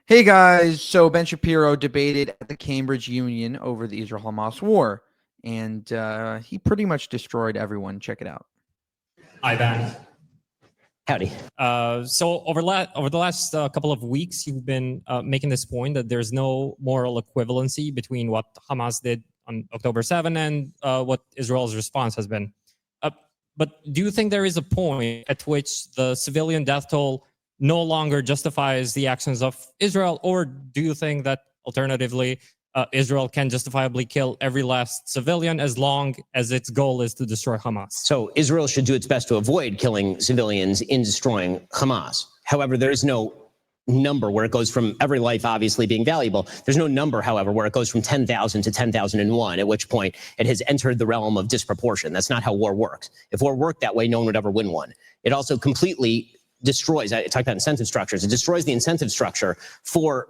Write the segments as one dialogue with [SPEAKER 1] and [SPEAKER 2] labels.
[SPEAKER 1] Hey guys, so Ben Shapiro debated at the Cambridge Union over the Israel-Hamas war, and he pretty much destroyed everyone. Check it out.
[SPEAKER 2] Hi, Ben.
[SPEAKER 3] Howdy.
[SPEAKER 2] So over the last couple of weeks, you've been making this point that there's no moral equivalency between what Hamas did on October 7 and what Israel's response has been. But do you think there is a point at which the civilian death toll no longer justifies the actions of Israel, or do you think that alternatively Israel can justifiably kill every last civilian as long as its goal is to destroy Hamas?
[SPEAKER 3] So Israel should do its best to avoid killing civilians in destroying Hamas. However, there is no number where it goes from every life obviously being valuable. There's no number, however, where it goes from 10,000 to 10,001, at which point it has entered the realm of disproportion. That's not how war works. If war worked that way, no one would ever win one. It also completely destroys, I talked about incentive structures, it destroys the incentive structure for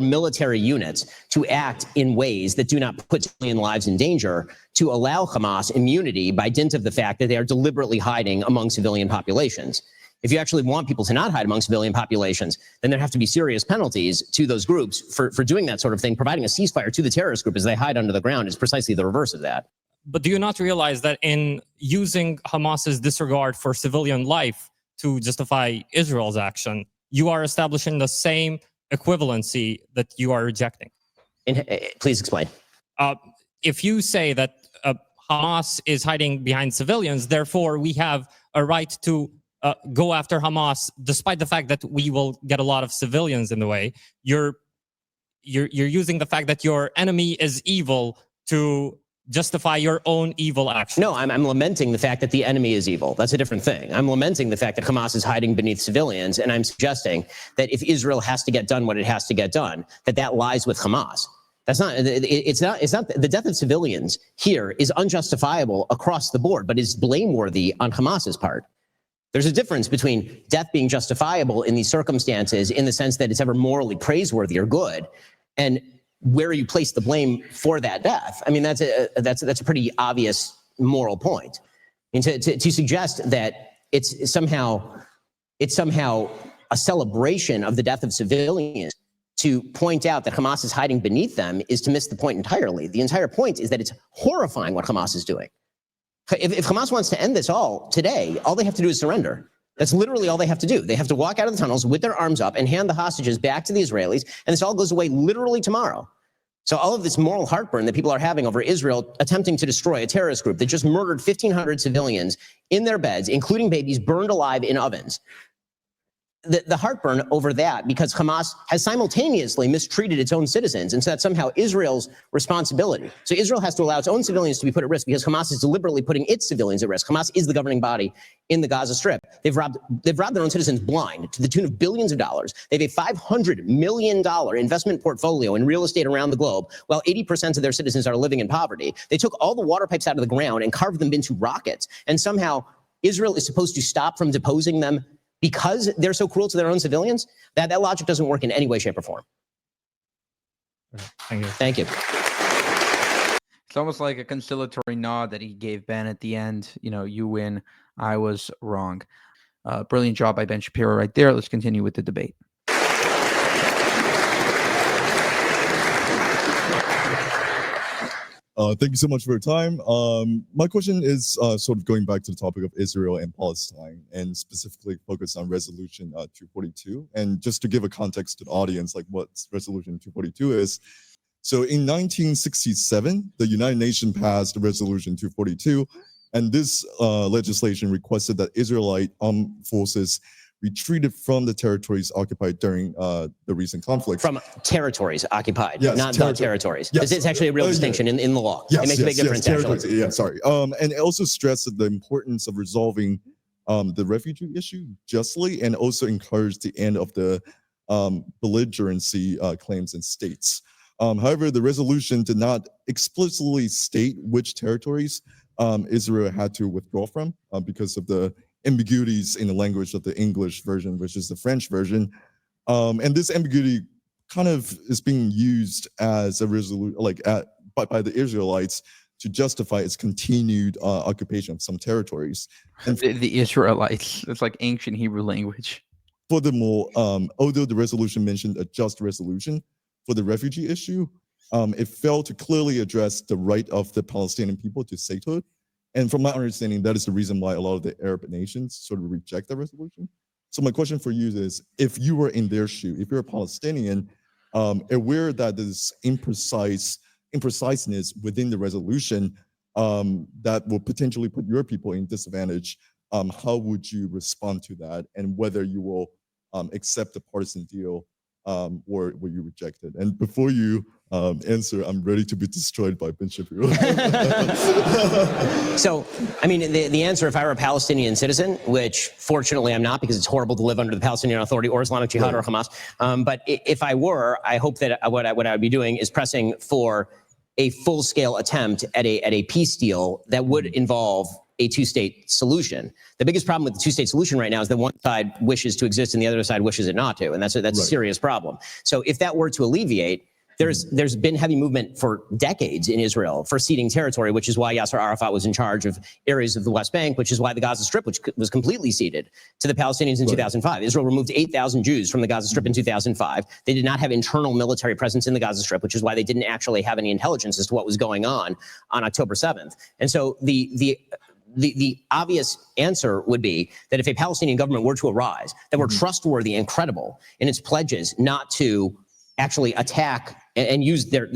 [SPEAKER 3] military units to act in ways that do not put civilian lives in danger, to allow Hamas immunity by dint of the fact that they are deliberately hiding among civilian populations. If you actually want people to not hide among civilian populations, then there have to be serious penalties to those groups for doing that sort of thing. Providing a ceasefire to the terrorist group as they hide under the ground is precisely the reverse of that.
[SPEAKER 2] But do you not realize that in using Hamas's disregard for civilian life to justify Israel's action, you are establishing the same equivalency that you are rejecting?
[SPEAKER 3] Please explain.
[SPEAKER 2] If you say that Hamas is hiding behind civilians, therefore we have a right to go after Hamas, despite the fact that we will get a lot of civilians in the way, you're using the fact that your enemy is evil to justify your own evil action.
[SPEAKER 3] No, I'm lamenting the fact that the enemy is evil. That's a different thing. I'm lamenting the fact that Hamas is hiding beneath civilians, and I'm suggesting that if Israel has to get done what it has to get done, that lies with Hamas. That's not, it's not, the death of civilians here is unjustifiable across the board, but is blameworthy on Hamas's part. There's a difference between death being justifiable in these circumstances in the sense that it's ever morally praiseworthy or good, and where you place the blame for that death. I mean, that's a pretty obvious moral point. I mean, to suggest that it's somehow a celebration of the death of civilians to point out that Hamas is hiding beneath them is to miss the point entirely. The entire point is that it's horrifying what Hamas is doing. If Hamas wants to end this all today, all they have to do is surrender. That's literally all they have to do. They have to walk out of the tunnels with their arms up and hand the hostages back to the Israelis, and this all goes away literally tomorrow. So all of this moral heartburn that people are having over Israel attempting to destroy a terrorist group that just murdered 1,500 civilians in their beds, including babies burned alive in ovens. The heartburn over that, because Hamas has simultaneously mistreated its own citizens, and so that's somehow Israel's responsibility. So Israel has to allow its own civilians to be put at risk because Hamas is deliberately putting its civilians at risk. Hamas is the governing body in the Gaza Strip. They've robbed their own citizens blind to the tune of billions of dollars. They have a $500 million investment portfolio in real estate around the globe, while 80% of their citizens are living in poverty. They took all the water pipes out of the ground and carved them into rockets, and somehow Israel is supposed to stop from deposing them because they're so cruel to their own civilians. That logic doesn't work in any way, shape, or form.
[SPEAKER 2] Thank you.
[SPEAKER 3] Thank you.
[SPEAKER 1] It's almost like a conciliatory nod that he gave Ben at the end. You know, you win, I was wrong. Brilliant job by Ben Shapiro right there. Let's continue with the debate.
[SPEAKER 4] Thank you so much for your time. My question is sort of going back to the topic of Israel and Palestine, and specifically focused on Resolution 242. And just to give a context to the audience, like what Resolution 242 is. So in 1967, the United Nations passed Resolution 242, and this legislation requested that Israelite armed forces retreated from the territories occupied during the recent conflict.
[SPEAKER 3] From territories occupied,
[SPEAKER 4] yes,
[SPEAKER 3] not the territories. Yes. It's actually a real distinction in the law.
[SPEAKER 4] Yes,
[SPEAKER 3] it makes a big difference, actually.
[SPEAKER 4] Yeah, sorry. And it also stressed the importance of resolving the refugee issue justly, and also encouraged the end of the belligerency claims in states. However, the resolution did not explicitly state which territories Israel had to withdraw from because of the ambiguities in the language of the English version versus the French version. And this ambiguity kind of is being used as a resolution, like by the Israelites to justify its continued occupation of some territories. And
[SPEAKER 1] the Israelites, it's like ancient Hebrew language.
[SPEAKER 4] furthermore, although the resolution mentioned a just resolution for the refugee issue, it failed to clearly address the right of the Palestinian people to statehood. And from my understanding, that is the reason why a lot of the Arab nations sort of reject that resolution. So my question for you is, if you were in their shoe, if you're a Palestinian, aware that there's impreciseness within the resolution that will potentially put your people in disadvantage, how would you respond to that, and whether you will accept a partisan deal or will you reject it? And before you answer, I'm ready to be destroyed by Ben Shapiro.
[SPEAKER 3] So, I mean, the answer, if I were a Palestinian citizen, which fortunately I'm not because it's horrible to live under the Palestinian Authority or Islamic Jihad or Hamas, but if I were, I hope that what I would be doing is pressing for a full-scale attempt at a peace deal that would involve a two-state solution. The biggest problem with the two-state solution right now is that one side wishes to exist and the other side wishes it not to, and that's a serious problem. So if that were to alleviate, there's been heavy movement for decades in Israel for ceding territory, which is why Yasser Arafat was in charge of areas of the West Bank, which is why the Gaza Strip, which was completely ceded to the Palestinians in 2005. Israel removed 8,000 Jews from the Gaza Strip in 2005. They did not have internal military presence in the Gaza Strip, which is why they didn't actually have any intelligence as to what was going on October 7th. And so the obvious answer would be that if a Palestinian government were to arise that were trustworthy and credible in its pledges not to actually attack and use their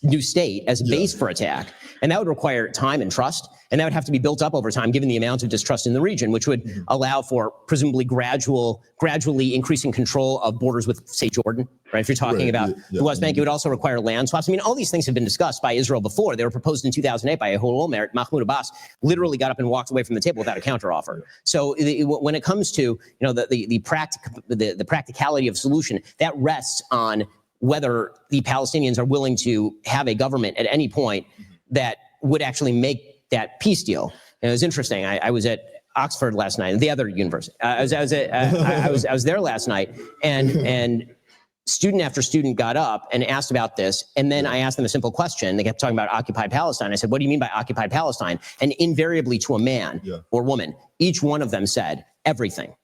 [SPEAKER 3] new state as a base for attack. And that would require time and trust. And that would have to be built up over time, given the amount of distrust in the region, which would allow for presumably gradually increasing control of borders with, say, Jordan, right? If you're talking about the West Bank, it would also require land swaps. I mean, all these things have been discussed by Israel before. They were proposed in 2008 by Ehud Olmert. Mahmoud Abbas literally got up and walked away from the table without a counteroffer. So when it comes to the practicality of solution, that rests on whether the Palestinians are willing to have a government at any point that would actually make that peace deal. And it was interesting. I was at Oxford last night, the other university. I was there last night, and student after student got up and asked about this. And then I asked them a simple question. They kept talking about occupied Palestine. I said, "What do you mean by occupied Palestine?" And invariably, to a man or woman, each one of them said everything,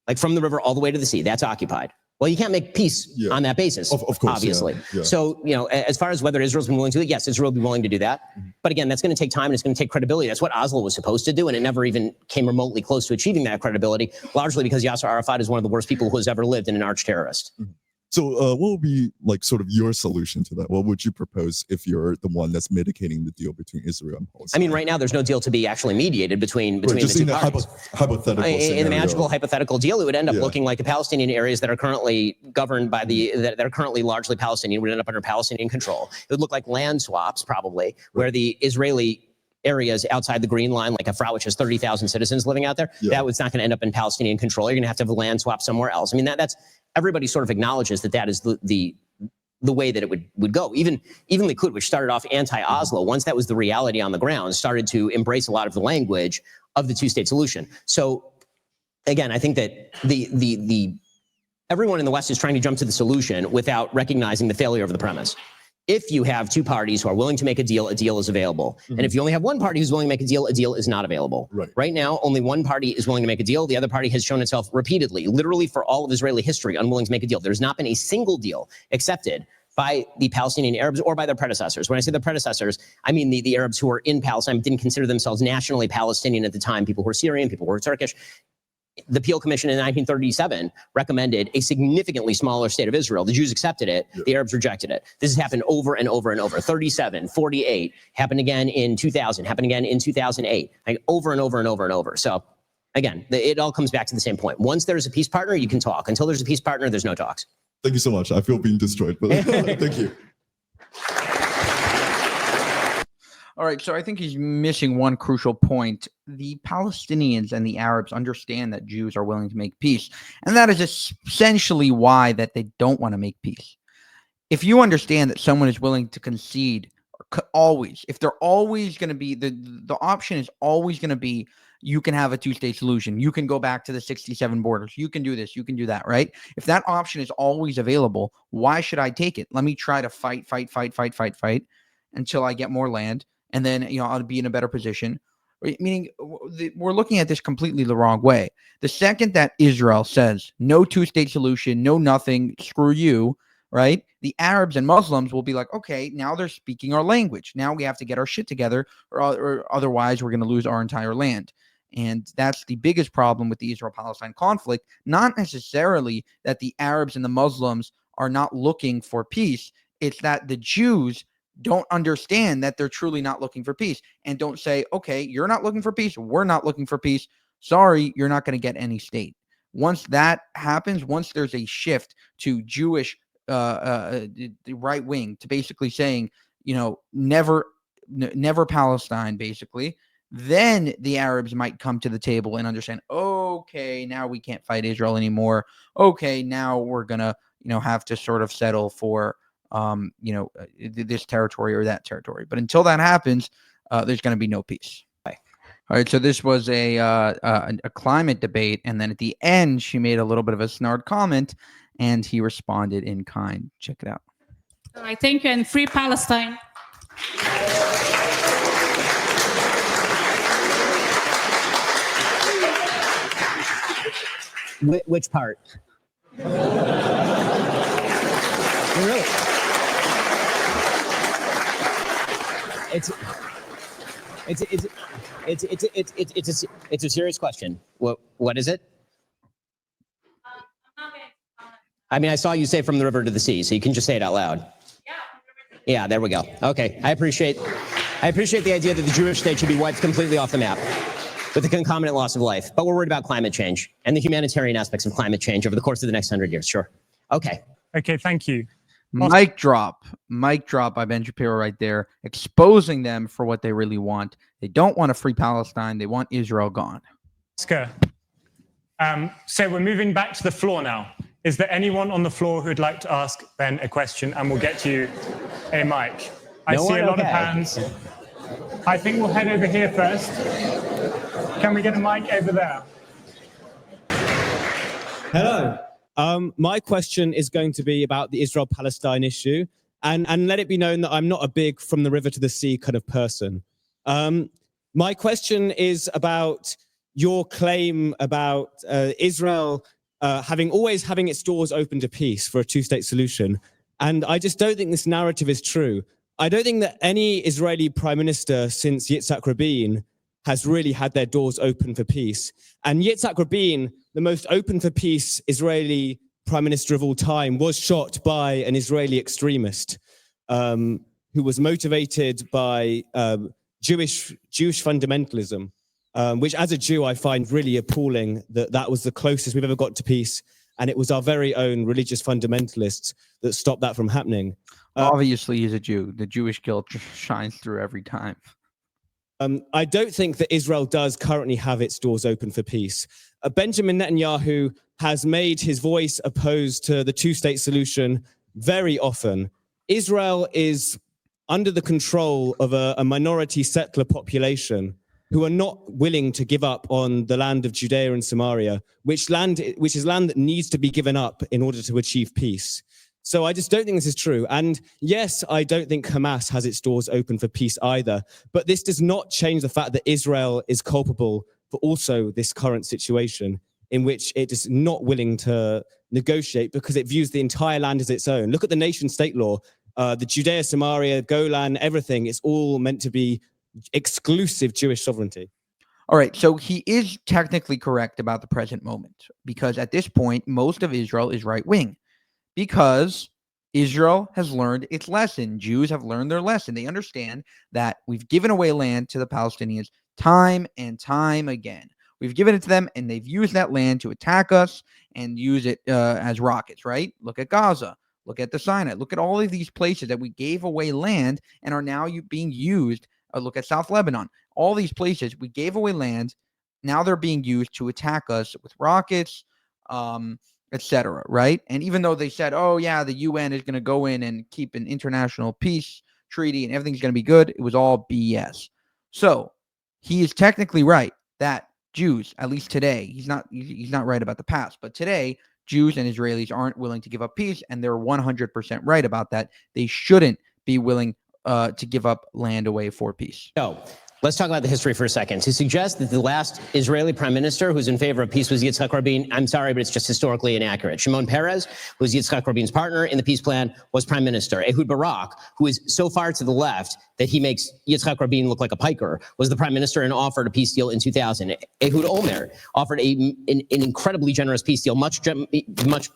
[SPEAKER 3] like from the river all the way to the sea. That's occupied. Well, you can't make peace on that basis, of course, obviously. So, as far as whether Israel's been willing to do it, yes, Israel will be willing to do that. But again, that's going to take time and it's going to take credibility. That's what Oslo was supposed to do, and it never even came remotely close to achieving that credibility, largely because Yasser Arafat is one of the worst people who has ever lived and an arch terrorist.
[SPEAKER 4] So what would be like sort of your solution to that? What would you propose if you're the one that's mitigating the deal between Israel and Palestine?
[SPEAKER 3] I mean, right now there's no deal to be actually mediated between the two parties.
[SPEAKER 4] Hypothetical
[SPEAKER 3] in the magical hypothetical deal, it would end up looking like the Palestinian areas that are currently governed by that are currently largely Palestinian would end up under Palestinian control. It would look like land swaps, probably, where the Israeli areas outside the Green Line, like Afra, which has 30,000 citizens living out there, that was not going to end up in Palestinian control. You're going to have a land swap somewhere else. I mean, that's everybody sort of acknowledges that is the way that it would go. Even Likud, which started off anti-Oslo, once that was the reality on the ground, started to embrace a lot of the language of the two-state solution. So again, I think that everyone in the West is trying to jump to the solution without recognizing the failure of the premise. If you have two parties who are willing to make a deal is available. And if you only have one party who's willing to make a deal is not available. Right now, only one party is willing to make a deal. The other party has shown itself repeatedly, literally for all of Israeli history, unwilling to make a deal. There's not been a single deal accepted by the Palestinian Arabs or by their predecessors. When I say their predecessors, I mean the Arabs who were in Palestine, didn't consider themselves nationally Palestinian at the time. People who were Syrian, people who were Turkish. The Peel Commission in 1937 recommended a significantly smaller state of Israel. The Jews accepted it. The Arabs rejected it. This has happened over and over and over. 37, 48, happened again in 2000, happened again in 2008, like over and over and over and over. So again, it all comes back to the same point. Once there's a peace partner, you can talk. Until there's a peace partner, there's no talks.
[SPEAKER 4] Thank you so much. I feel being destroyed, but thank you.
[SPEAKER 1] All right, so I think he's missing one crucial point. The Palestinians and the Arabs understand that Jews are willing to make peace, and that is essentially why that they don't want to make peace. If you understand that someone is willing to concede, always, if they're always going to be, the option is always going to be, you can have a two-state solution. You can go back to the 67 borders. You can do this. You can do that, right? If that option is always available, why should I take it? Let me try to fight until I get more land. And then, I'll be in a better position. Meaning we're looking at this completely the wrong way. The second that Israel says no two-state solution, no nothing, screw you, right? The Arabs and Muslims will be like, okay, now they're speaking our language. Now we have to get our shit together, or otherwise we're going to lose our entire land. And that's the biggest problem with the Israel-Palestine conflict. Not necessarily that the Arabs and the Muslims are not looking for peace. It's that the Jews don't understand that they're truly not looking for peace, and don't say, okay, you're not looking for peace, we're not looking for peace. Sorry, you're not going to get any state. Once that happens, once there's a shift to Jewish the right wing to basically saying, never Palestine, basically, then the Arabs might come to the table and understand, okay, now we can't fight Israel anymore. Okay, now we're going to, have to sort of settle for, this territory or that territory. But until that happens, there's going to be no peace. All right, so this was a climate debate, and then at the end, she made a little bit of a snark comment, and he responded in kind. Check it out.
[SPEAKER 5] All right, thank you, and free Palestine.
[SPEAKER 3] Which part? Really? It's a serious question. What is it? I mean, I saw you say from the river to the sea, so you can just say it out loud. Yeah, there we go. Okay, I appreciate the idea that the Jewish state should be wiped completely off the map with the concomitant loss of life. But we're worried about climate change and the humanitarian aspects of climate change over the course of the next 100 years. Sure. Okay.
[SPEAKER 6] Okay, thank you.
[SPEAKER 1] Mic drop by Ben Shapiro right there, exposing them for what they really want. They don't want a free Palestine. They want Israel gone.
[SPEAKER 6] Oscar, so we're moving back to the floor now. Is there anyone on the floor who'd like to ask Ben a question, and we'll get you a mic? I see a lot of hands. I think we'll head over here first. Can we get a mic over there?
[SPEAKER 7] Hello. My question is going to be about the Israel-Palestine issue, and let it be known that I'm not a big from the river to the sea kind of person. My question is about your claim about Israel always having its doors open to peace for a two-state solution. And I just don't think this narrative is true. I don't think that any Israeli prime minister since Yitzhak Rabin has really had their doors open for peace. And Yitzhak Rabin, the most open for peace Israeli prime minister of all time, was shot by an Israeli extremist who was motivated by Jewish fundamentalism, which as a Jew, I find really appalling that was the closest we've ever got to peace. And it was our very own religious fundamentalists that stopped that from happening.
[SPEAKER 1] Obviously, he's a Jew. The Jewish guilt shines through every time.
[SPEAKER 7] I don't think that Israel does currently have its doors open for peace. Benjamin Netanyahu has made his voice opposed to the two-state solution very often. Israel is under the control of a minority settler population who are not willing to give up on the land of Judea and Samaria, which is land that needs to be given up in order to achieve peace. So I just don't think this is true. And yes, I don't think Hamas has its doors open for peace either. But this does not change the fact that Israel is culpable for also this current situation in which it is not willing to negotiate because it views the entire land as its own. Look at the nation state law. The Judea, Samaria, Golan, everything is all meant to be exclusive Jewish sovereignty.
[SPEAKER 1] All right, so he is technically correct about the present moment because at this point, most of Israel is right-wing because Israel has learned its lesson. Jews have learned their lesson. They understand that we've given away land to the Palestinians time and time again. We've given it to them, and they've used that land to attack us and use it as rockets, right? Look at Gaza. Look at the Sinai. Look at all of these places that we gave away land and are now being used. Look at South Lebanon. All these places, we gave away land. Now they're being used to attack us with rockets, etc. Right? And even though they said, oh, yeah, the UN is going to go in and keep an international peace treaty and everything's going to be good, it was all BS. So he is technically right that Jews, at least today, he's not right about the past, but today, Jews and Israelis aren't willing to give up peace, and they're 100% right about that. They shouldn't be willing to give up land away for peace.
[SPEAKER 3] No, Let's talk about the history for a second. To suggest that the last Israeli prime minister who's in favor of peace was Yitzhak Rabin, I'm sorry, but it's just historically inaccurate. Shimon Peres, who was Yitzhak Rabin's partner in the peace plan, was prime minister. Ehud Barak, who is so far to the left that he makes Yitzhak Rabin look like a piker, was the prime minister and offered a peace deal in 2000. Ehud Olmert offered an incredibly generous peace deal, much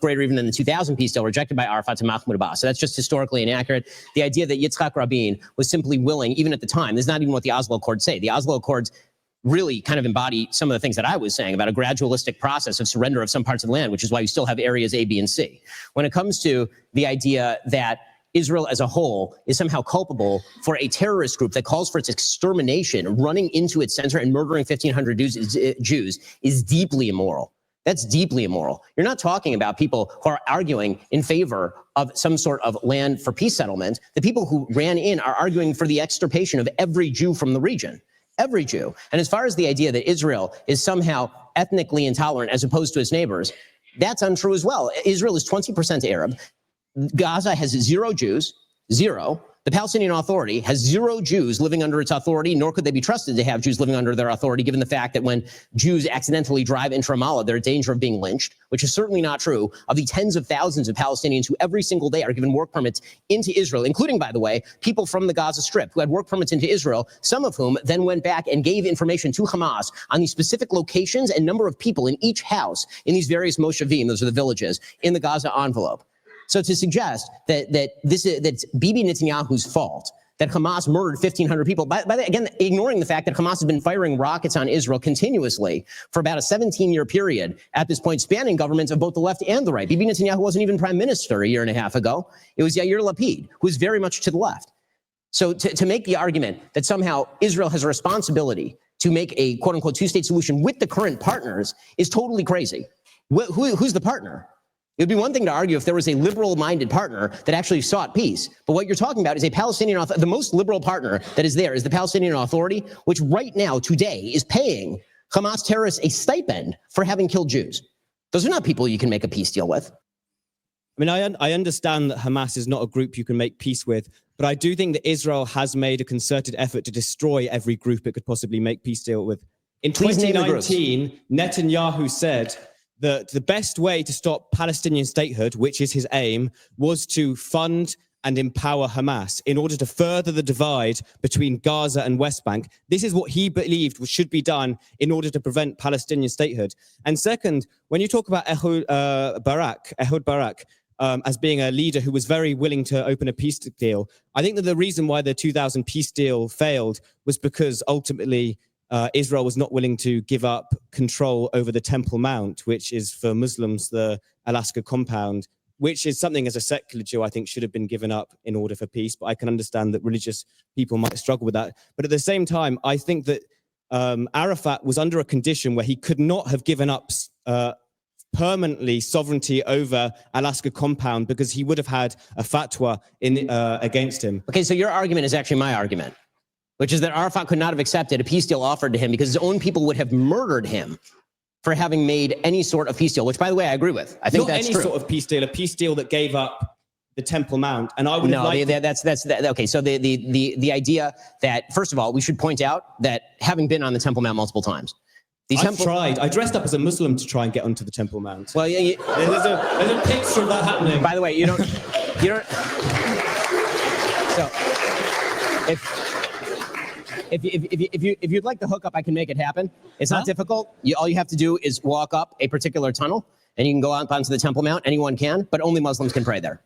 [SPEAKER 3] greater even than the 2000 peace deal, rejected by Arafat and Mahmoud Abbas. So that's just historically inaccurate. The idea that Yitzhak Rabin was simply willing, even at the time, this is not even what the Oslo Accords say. The Oslo Accords really kind of embody some of the things that I was saying about a gradualistic process of surrender of some parts of the land, which is why you still have areas A, B, and C. When it comes to the idea that Israel as a whole is somehow culpable for a terrorist group that calls for its extermination, running into its center and murdering 1,500 Jews is deeply immoral. That's deeply immoral. You're not talking about people who are arguing in favor of some sort of land for peace settlement. The people who ran in are arguing for the extirpation of every Jew from the region. Every Jew. And as far as the idea that Israel is somehow ethnically intolerant as opposed to its neighbors, that's untrue as well. Israel is 20% Arab. Gaza has 0 Jews, 0. The Palestinian Authority has 0 Jews living under its authority, nor could they be trusted to have Jews living under their authority, given the fact that when Jews accidentally drive into Ramallah, they're in danger of being lynched, which is certainly not true of the tens of thousands of Palestinians who every single day are given work permits into Israel, including, by the way, people from the Gaza Strip who had work permits into Israel, some of whom then went back and gave information to Hamas on the specific locations and number of people in each house in these various moshavim, those are the villages, in the Gaza envelope. So to suggest that's Bibi Netanyahu's fault, that Hamas murdered 1,500 people, again, ignoring the fact that Hamas has been firing rockets on Israel continuously for about a 17-year period at this point, spanning governments of both the left and the right. Bibi Netanyahu wasn't even prime minister a year and a half ago. It was Yair Lapid, who was very much to the left. So to make the argument that somehow Israel has a responsibility to make a quote-unquote two-state solution with the current partners is totally crazy. Who's the partner? It would be one thing to argue if there was a liberal-minded partner that actually sought peace. But what you're talking about is a Palestinian, the most liberal partner that is there is the Palestinian Authority, which right now, today, is paying Hamas terrorists a stipend for having killed Jews. Those are not people you can make a peace deal with.
[SPEAKER 7] I mean, I understand that Hamas is not a group you can make peace with, but I do think that Israel has made a concerted effort to destroy every group it could possibly make peace deal with. In 2019, Netanyahu said that the best way to stop Palestinian statehood, which is his aim, was to fund and empower Hamas in order to further the divide between Gaza and West Bank. This is what he believed should be done in order to prevent Palestinian statehood. And second, when you talk about Ehud Barak, as being a leader who was very willing to open a peace deal, I think that the reason why the 2000 peace deal failed was because ultimately Israel was not willing to give up control over the Temple Mount, which is for Muslims the Alaska compound, which is something as a secular Jew I think should have been given up in order for peace. But I can understand that religious people might struggle with that. But at the same time, I think that Arafat was under a condition where he could not have given up permanently sovereignty over Alaska compound because he would have had a fatwa against him.
[SPEAKER 3] Okay, so your argument is actually my argument, which is that Arafat could not have accepted a peace deal offered to him because his own people would have murdered him for having made any sort of peace deal, which, by the way, I agree with. I think that's true.
[SPEAKER 7] Not any sort of peace deal, a peace deal that gave up the Temple Mount. And I would have liked...
[SPEAKER 3] Okay, so the idea that, first of all, we should point out that having been on the Temple Mount multiple times,
[SPEAKER 7] I've tried. I dressed up as a Muslim to try and get onto the Temple Mount.
[SPEAKER 3] Well, yeah,
[SPEAKER 7] there's a picture of that happening.
[SPEAKER 3] By the way, you don't... So, if you'd like to hook up, I can make it happen. It's not difficult. All you have to do is walk up a particular tunnel, and you can go out onto the Temple Mount. Anyone can, but only Muslims can pray there.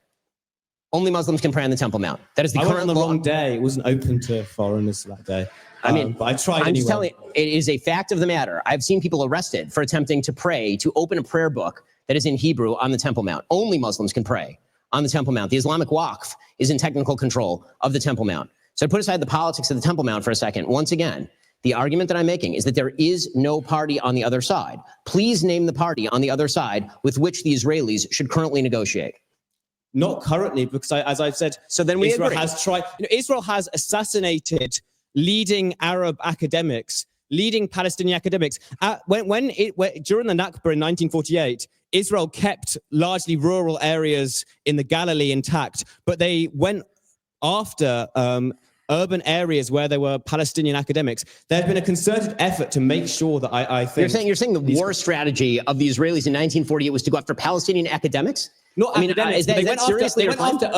[SPEAKER 3] Only Muslims can pray on the Temple Mount. That is the current law.
[SPEAKER 7] I went on the wrong day. It wasn't open to foreigners that day. But I tried anyway.
[SPEAKER 3] I'm just telling you, it is a fact of the matter. I've seen people arrested for attempting to pray, to open a prayer book that is in Hebrew on the Temple Mount. Only Muslims can pray on the Temple Mount. The Islamic Waqf is in technical control of the Temple Mount. So put aside the politics of the Temple Mount for a second. Once again, the argument that I'm making is that there is no party on the other side. Please name the party on the other side with which the Israelis should currently negotiate.
[SPEAKER 7] Not currently, because as I've said,
[SPEAKER 3] so then
[SPEAKER 7] Israel has tried. Israel has assassinated leading Arab academics, leading Palestinian academics. During the Nakba in 1948, Israel kept largely rural areas in the Galilee intact, but they went after urban areas where there were Palestinian academics. There had been a concerted effort to make sure that I think...
[SPEAKER 3] You're saying the war strategy of the Israelis in 1948 was to go after Palestinian academics?
[SPEAKER 7] Not academics,
[SPEAKER 3] they went
[SPEAKER 7] after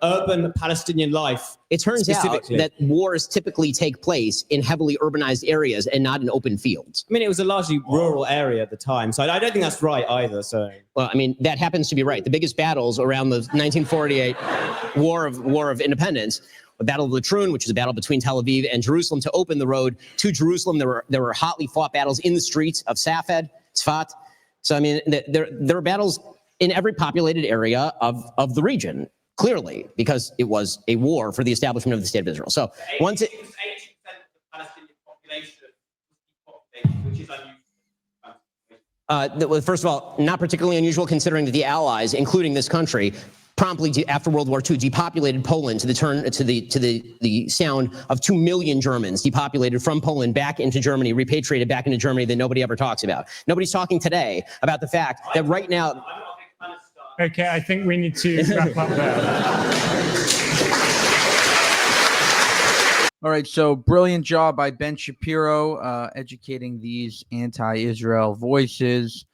[SPEAKER 7] urban Palestinian life.
[SPEAKER 3] It turns out that wars typically take place in heavily urbanized areas and not in open fields.
[SPEAKER 7] I mean, it was a largely rural area at the time, so I don't think that's right either. So,
[SPEAKER 3] well, I mean, that happens to be right. The biggest battles around the 1948 War of Independence, the Battle of Latrun, which is a battle between Tel Aviv and Jerusalem to open the road to Jerusalem. There were hotly fought battles in the streets of Safed, Tzfat. So, I mean, there are battles in every populated area of the region, clearly, because it was a war for the establishment of the State of Israel. So once it... 80% of the Palestinian population was depopulated, which is unusual. First of all, not particularly unusual considering that the Allies, including this country, promptly after World War II depopulated Poland to the sound of 2 million Germans depopulated from Poland back into Germany, repatriated back into Germany that nobody ever talks about. Nobody's talking today about the fact that right now...
[SPEAKER 6] Okay, I think we need to wrap up there.
[SPEAKER 1] All right, so brilliant job by Ben Shapiro educating these anti-Israel voices.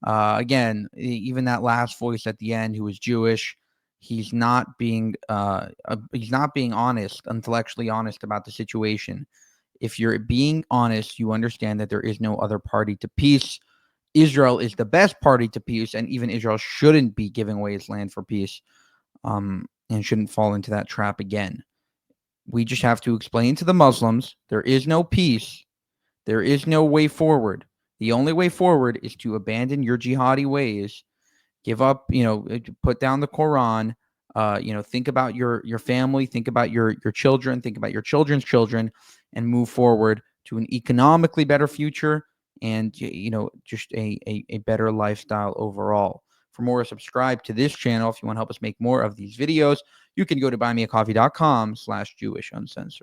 [SPEAKER 1] Again, even that last voice at the end who was Jewish, he's not being honest, intellectually honest about the situation. If you're being honest, you understand that there is no other party to peace. Israel is the best party to peace, and even Israel shouldn't be giving away its land for peace, and shouldn't fall into that trap again. We just have to explain to the Muslims there is no peace. There is no way forward. The only way forward is to abandon your jihadi ways, give up, put down the Quran, think about your family, think about your children, think about your children's children, and move forward to an economically better future and, just a better lifestyle overall. For more, subscribe to this channel. If you want to help us make more of these videos, you can go to buymeacoffee.com/JewishUncensored.